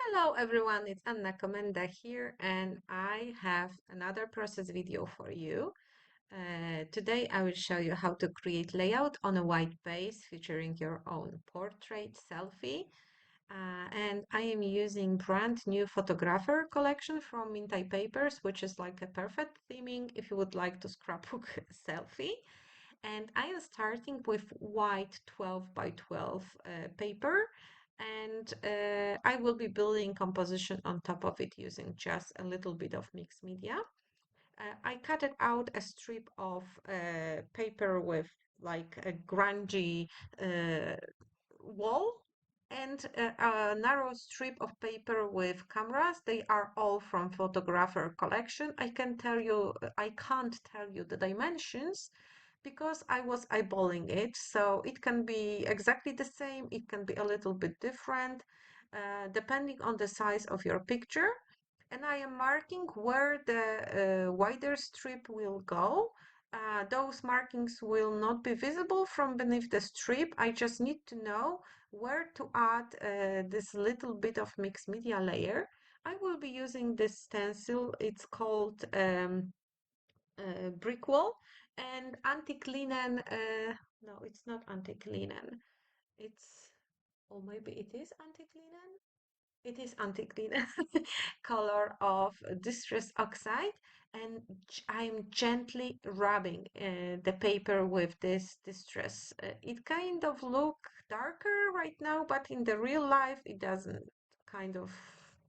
Hello everyone, it's Komenda here, and I have another process video for you. Today I will show you how to create layout on a white base featuring your own portrait selfie. And I am using brand new photographer collection from Mintay Papers, which is like a perfect theming if you would like to scrapbook a selfie. And I am starting with white 12 by 12 paper, and I will be building composition on top of it using just a little bit of mixed media. I cut it out a strip of paper with like a grungy uh, wall and a narrow strip of paper with cameras. They are all from photographer collection. I can't tell you the dimensions because I was eyeballing it. So it can be exactly the same, it can be a little bit different, depending on the size of your picture. And I am marking where the wider strip will go. Those markings will not be visible from beneath the strip. I just need to know where to add this little bit of mixed media layer. I will be using this stencil. It's called brick wall and antique linen. No, it's not antique linen. It's, or maybe it is antique linen. It is antique linen color of distress oxide, and I'm gently rubbing the paper with this distress. It kind of look darker right now, but in the real life, it doesn't kind of,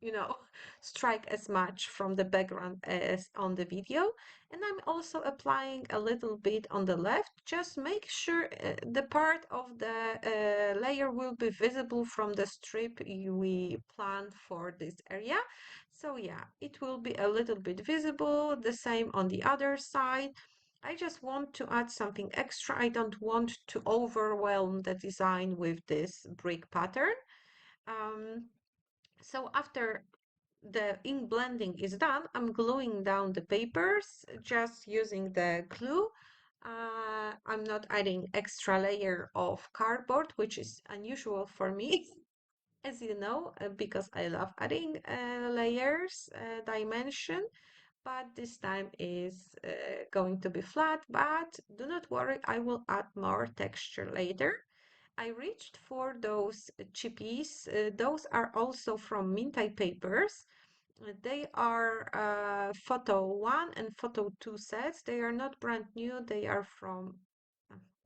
you know, strike as much from the background as on the video. And I'm also applying a little bit on the left. Just make sure the part of the layer will be visible from the strip we planned for this area. So yeah, it will be a little bit visible, the same on the other side. I just want to add something extra. I don't want to overwhelm the design with this brick pattern. Um, so after the ink blending is done, I'm gluing down the papers just using the glue. I'm not adding extra layer of cardboard, which is unusual for me, as you know, because I love adding layers, dimension, but this time is going to be flat, but do not worry, I will add more texture later. I reached for those chippies. Those are also from Mintay Papers. They are photo 1 and photo 2 sets. They are not brand new. They are from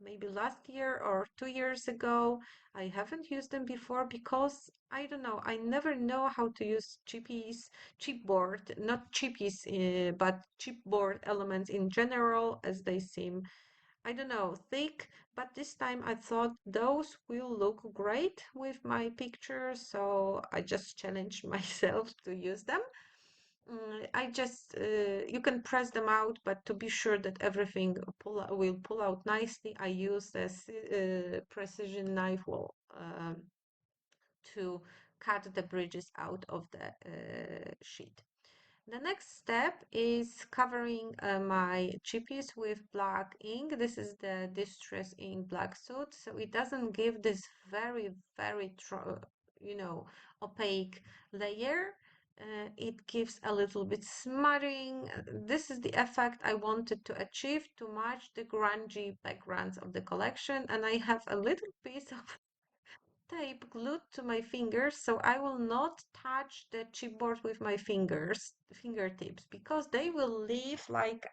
maybe last year or 2 years ago. I haven't used them before because I don't know. I never know how to use chipboard, not chippies, but chipboard elements in general, as they seem, I don't know, thick. But this time I thought those will look great with my picture, so I just challenged myself to use them. I just you can press them out, but to be sure that everything will pull out nicely, I use this precision knife will to cut the bridges out of the sheet. The next step is covering my chippies with black ink. This is the Distress Ink Black Suit, so it doesn't give this very, you know, opaque layer. It gives a little bit smuttering. This is the effect I wanted to achieve to match the grungy backgrounds of the collection, and I have a little piece of tape glued to my fingers, so I will not touch the chipboard with my fingertips, because they will leave like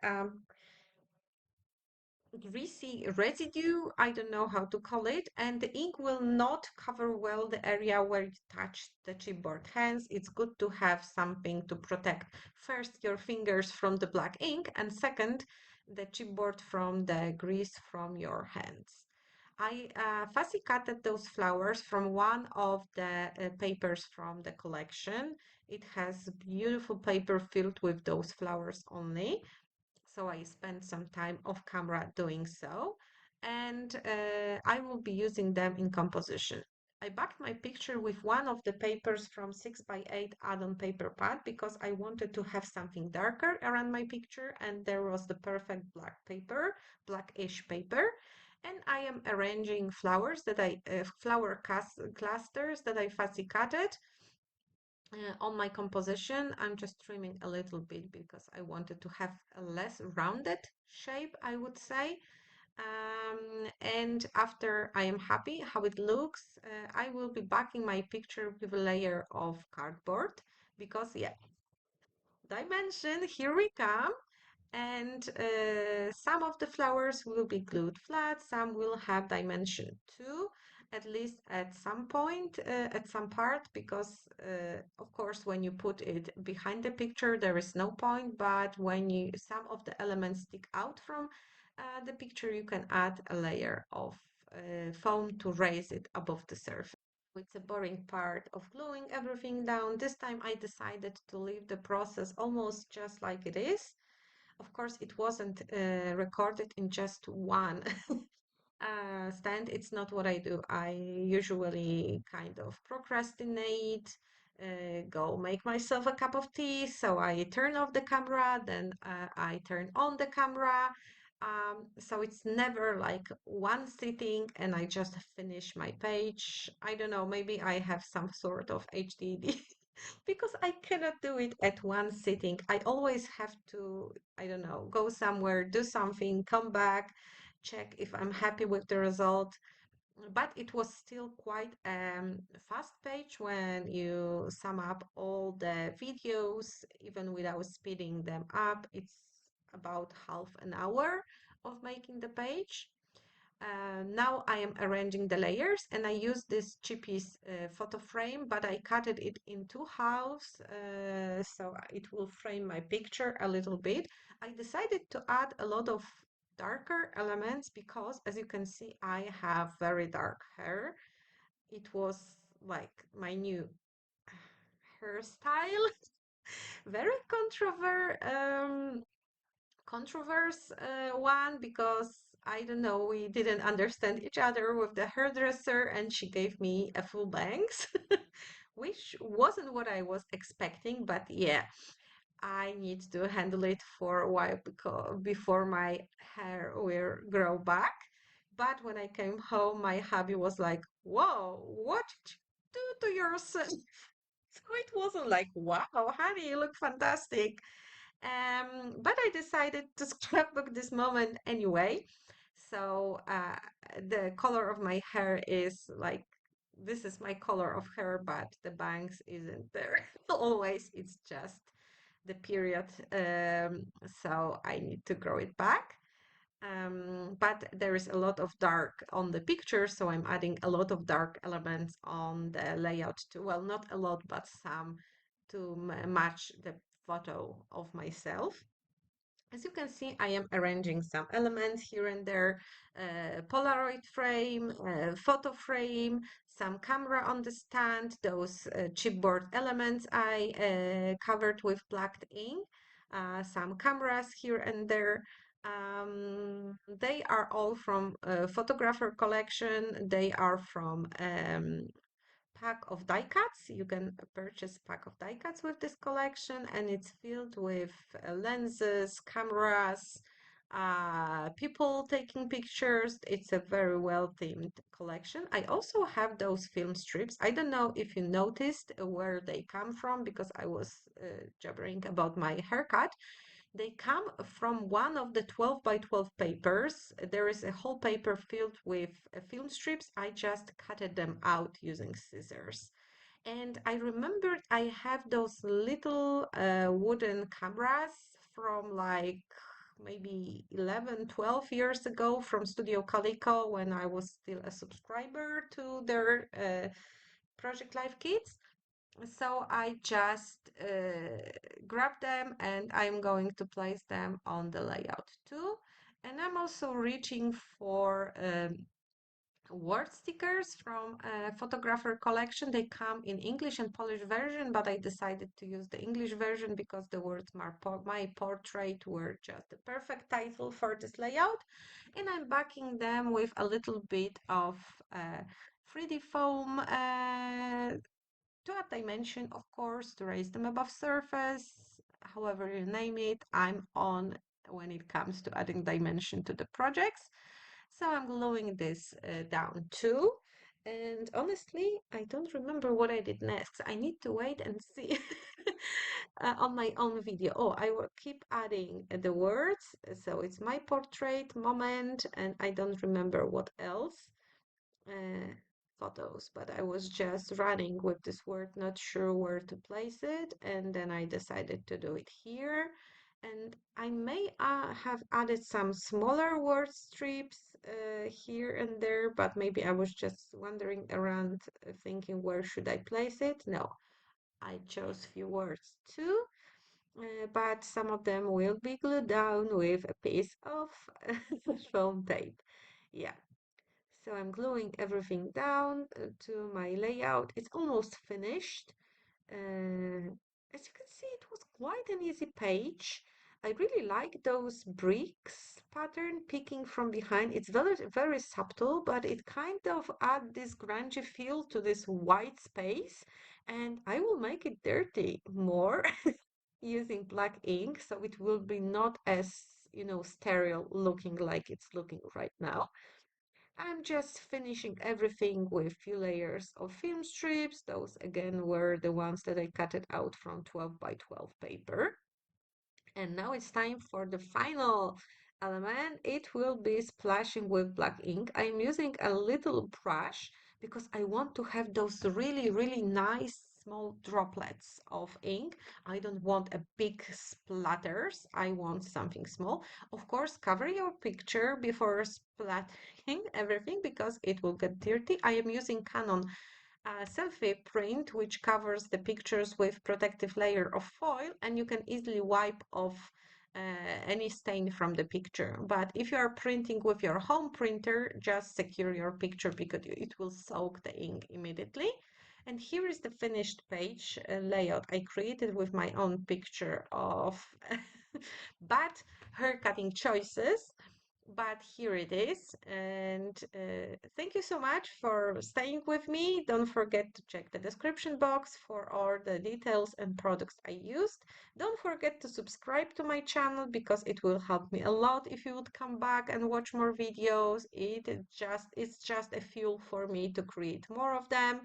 greasy residue, I don't know how to call it, and the ink will not cover well the area where you touch the chipboard. Hence, it's good to have something to protect first your fingers from the black ink, and second, the chipboard from the grease from your hands. I fussy cutted those flowers from one of the papers from the collection. It has beautiful paper filled with those flowers only. So I spent some time off camera doing so, and I will be using them in composition. I backed my picture with one of the papers from 6 by 8 add-on paper pad because I wanted to have something darker around my picture, and there was the perfect black paper, blackish paper. And I am arranging flowers that I clusters that I fussy cutted On my composition, I'm just trimming a little bit because I wanted to have a less rounded shape, I would say. And after I am happy how it looks, I will be backing my picture with a layer of cardboard because, yeah, dimension, here we come. And some of the flowers will be glued flat, some will have dimension too, at least at some point, at some part, because of course, when you put it behind the picture, there is no point, but when some of the elements stick out from the picture, you can add a layer of foam to raise it above the surface. It's a boring part of gluing everything down. This time I decided to leave the process almost just like it is. Of course, it wasn't recorded in just one stand. It's not what I do. I usually kind of procrastinate, go make myself a cup of tea. So I turn off the camera, then I turn on the camera. So it's never like one sitting and I just finish my page. I don't know, maybe I have some sort of HDD because I cannot do it at one sitting. I always have to, I don't know, go somewhere, do something, come back, check if I'm happy with the result. But it was still quite a fast page when you sum up all the videos, even without speeding them up. It's about half an hour of making the page. Now I am arranging the layers and I use this Chippies photo frame, but I cut it in two halves so it will frame my picture a little bit. I decided to add a lot of darker elements because, as you can see, I have very dark hair. It was like my new hairstyle, very controversial one because I don't know, we didn't understand each other with the hairdresser and she gave me a full bangs, which wasn't what I was expecting, but yeah, I need to handle it for a while because before my hair will grow back. But when I came home, my hubby was like, "Whoa, what did you do to yourself?" So it wasn't like, "Wow, honey, you look fantastic." But I decided to scrapbook this moment anyway. So the color of my hair is like this is my color of hair, but the bangs isn't there always. It's just the period. So I need to grow it back. But there is a lot of dark on the picture, so I'm adding a lot of dark elements on the layout too. Well, not a lot, but some to match the photo of myself. As you can see, I am arranging some elements here and there, Polaroid frame, photo frame, some camera on the stand, those chipboard elements I covered with black ink, some cameras here and there. They are all from photographer collection. They are from pack of die cuts. You can purchase pack of die cuts with this collection, and it's filled with lenses, cameras, people taking pictures. It's a very well themed collection. I also have those film strips. I don't know if you noticed where they come from because I was jabbering about my haircut. They come from one of the 12 by 12 papers. There is a whole paper filled with film strips. I just cutted them out using scissors. And I remembered I have those little wooden cameras from like maybe 11, 12 years ago from Studio Calico when I was still a subscriber to their Project Life Kits. So I just grab them and I'm going to place them on the layout too. And I'm also reaching for word stickers from a photographer collection. They come in English and Polish version, but I decided to use the English version because the words my portrait were just the perfect title for this layout. And I'm backing them with a little bit of 3D foam to add dimension, of course, to raise them above surface, however you name it, I'm on when it comes to adding dimension to the projects. So I'm gluing this down too. And honestly, I don't remember what I did next. I need to wait and see on my own video. Oh, I will keep adding the words. So it's my portrait moment, and I don't remember what else. Uh, photos, but I was just running with this word, not sure where to place it, and then I decided to do it here. And I may have added some smaller word strips here and there, but maybe I was just wandering around thinking where should I place it. No, I chose few words too, but some of them will be glued down with a piece of foam tape. Yeah, so I'm gluing everything down to my layout. It's almost finished. Uh, as you can see, it was quite an easy page. I really like those bricks pattern peeking from behind. It's very, very subtle, but it kind of add this grungy feel to this white space. And I will make it dirty more using black ink, so it will be not as, sterile looking like it's looking right now. I'm just finishing everything with few layers of film strips. Those again were the ones that I cut it out from 12 by 12 paper. And now it's time for the final element. It will be splashing with black ink. I'm using a little brush because I want to have those really, really nice small droplets of ink. I don't want a big splatters. I want something small. Of course, cover your picture before splattering everything because it will get dirty. I am using Canon selfie print, which covers the pictures with protective layer of foil, and you can easily wipe off any stain from the picture. But if you are printing with your home printer, just secure your picture because it will soak the ink immediately. And here is the finished page layout I created with my own picture of bad hair cutting choices, but here it is. And thank you so much for staying with me. Don't forget to check the description box for all the details and products I used. Don't forget to subscribe to my channel because it will help me a lot if you would come back and watch more videos. It's just a fuel for me to create more of them.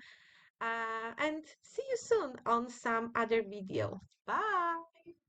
And see you soon on some other video. Bye!